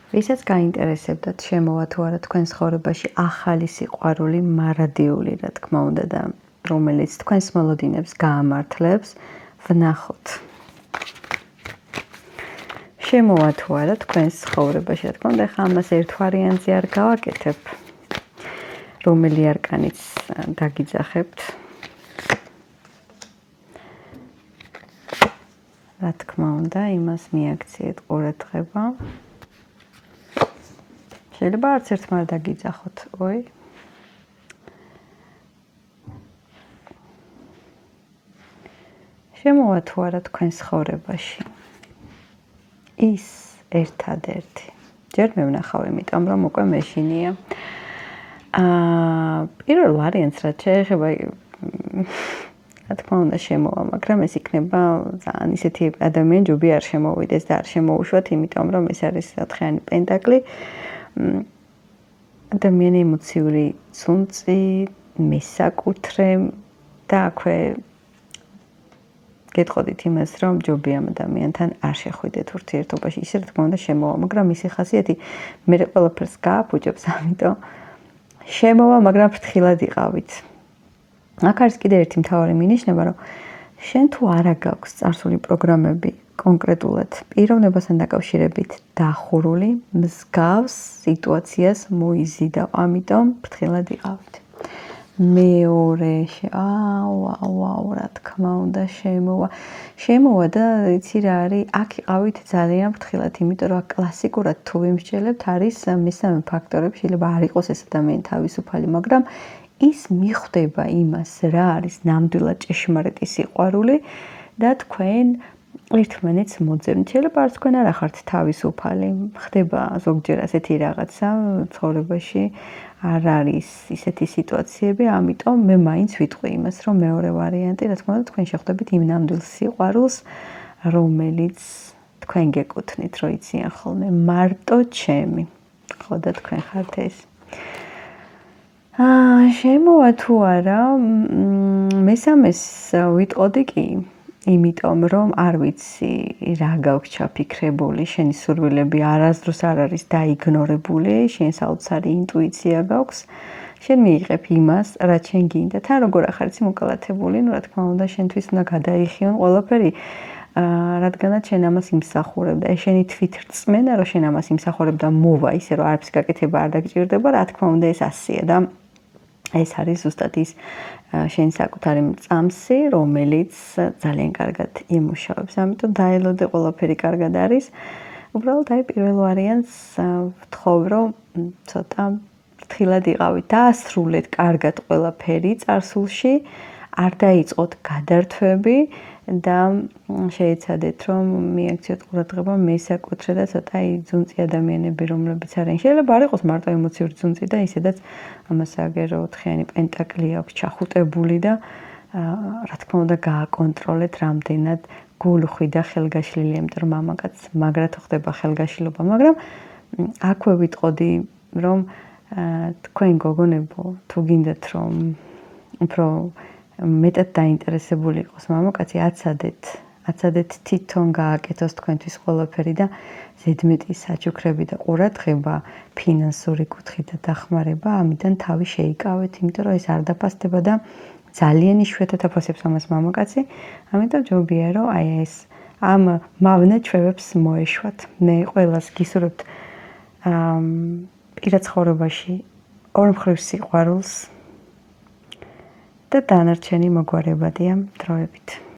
ვისაც გაინტერესებდათ შემოვა თუ არა თქვენს ცხოვრებაში ახალი სიყვარული, მარადიული, რა თქმა უნდა და რომელიც თქვენს მოლოდინებს გაამართლებს, ვნახოთ. შემოვა თუ არა თქვენს ცხოვრებაში, რა თქმა უნდა, ხა ამას ერთ ვარიანტზე არ გავაკეთებ. რომელი არკანიც დაგიძახებთ. რა თქმა უნდა, იმას მიაქციეთ ყურადღება. შეიძლება არც ერთმა არ დაგიძახოთ, ой. შემოვა თუ არა თქვენს ცხოვრებაში. ის ერთადერთი. ჯერ მე ვნახავ, იმიტომ რომ უკვე მეშინია. პირველ ვარიანტს რაც შეეხება რა თქმა უნდა შემოვა, მაგრამ ეს იქნება ძალიან ისეთი ადამიანი ჯობი არ შემოვიდეს და არ შემოუშვათ, იმიტომ რომ ეს არის 4-იანი პენტაკლი. ადამიანი ემოციური წუნწი, მესაკუთრე და აქვე გეტყოდით იმას, რომ ჯობი ამ ადამიანთან არ შეხვიდეთ ურთიერთობაში. ისე რა თქმა უნდა შემოვა, მაგრამ მისი ხასიათი მე ყველაფერს გააფუჭებს, ამიტომ შემოვა, მაგრამ ფრთხილად იყავით. აქ არის კიდე ერთი მთავარი მინიშნება, რომ შენ თუ არა გაქვს წარსული პროგრამები კონკრეტულად პიროვნებასთან დაკავშირებით დახურული, მსგავს სიტუაციას მოიზიდავ, ამიტომ ფრთხილად იყავით. მეორე, ვაუ, რა თქმა უნდა შემოვა. შემოვა და იცი რა არის, აქ იყავით ძალიან ფრთხილად, იმიტომ რომ კლასიკურად თუ ვიმსჯელებთ, არის მესამე ფაქტორები, შეიძლება არ იყოს ეს ადამიანი თავისუფალი, მაგრამ ის მიხვდება იმას, რა არის ნამდვილად ჭეშმარიტი სიყვარული და თქვენ ერთმანეთს მოძებნით. შეიძლება არც თქვენ არ ახართ თავისუფალი. ხდება ზოგჯერ ასეთი რაღაცა ცხოვრებაში, არ არის ისეთი სიტუაციები, ამიტომ მე მაინც ვიტყვი იმას, რომ მეორე ვარიანტი, რა თქმა უნდა, თქვენ შეხვდებით იმ ნამდვილ სიყვარულს, რომელიც თქვენ გეკუთვნით, რო იციან ხოლმე მარტო ჩემი. ხო და თქვენ ხართ ეს. შემოვა თუ არა, მესამეს ვიტყოდი კი, იმიტომ რომ არ ვიცი რა გაქვს ჩაფიქრებული, შენი სურვილები არასდროს არ არის დაიგნორებული, შენ საოცარი ინტუიცია გაქვს, შენ მიიღებ იმას, რაც შენ გინდა, თან როგორ ახარ იცი მოკალათებული, ну რა თქმა უნდა, შენთვის უნდა გადაიხიონ ყველაფერი, რადგანაც შენ ამას იმსახურებ და შენი თვითრწმენა, რომ შენ ამას იმსახურებ და მოვა, ისე რომ არაფრის გაკეთება არ დაგჭირდება, რა თქმა უნდა, ეს ასია და ეს არის ზუსტად ის შენი საკუთარი მწამსი, რომელიც ძალიან კარგად იმუშავებს. ამიტომ დაელოდე ყველაფერი კარგად არის. უბრალოდ აი პირველ ვარიანტს ვთხოვ, რომ ცოტა ფრთხილად იყავით, დაასრულეთ კარგად ყველაფერი წარსულში, არ დაიწყოთ გადართვები და შეეცადეთ, რომ მიაქციოთ ყურადღება მესაკუთრე და ცოტა იძუნწი ადამიანები, რომლებიც არიან. შეიძლება არ იყოს მარტო ემოციური ძუნწი და ისედაც ამას აგერო 4-იანი პენტაკლი აქვს ჩახუტებული და რა თქმა უნდა გააკონტროლეთ რამდენად გულხვი და ხელგაშლილი, იმიტომ რომ მამაკაცს მაგრად ხდება ხელგაშლილობა, მაგრამ აქვე ვიტყოდი, რომ თქვენ გოგონებო, თუ გინდათ რომ უფრო მეტად დაინტერესებული იყოს მამაკაცი, აცადეთ თვითონ გააკეთოს თქვენთვის ყველაფერი და ზედმეტი საჩუქრები და ყურადღება, ფინანსური კუთხით და დახმარება, ამიდან თავი შეიკავეთ, იმიტომ რომ ეს არ დაფასდება და ძალიან იშვიათად აფასებს ამას მამაკაცი, ამიტომ ჯობია რომ აი ეს ამ მავნე ჩვევებს მოეშვათ. მე ყველას გისურვებთ პირად ცხოვრებაში ორმხრივ სიყვარულს და დანარჩენი მოგვარებადია დროებით.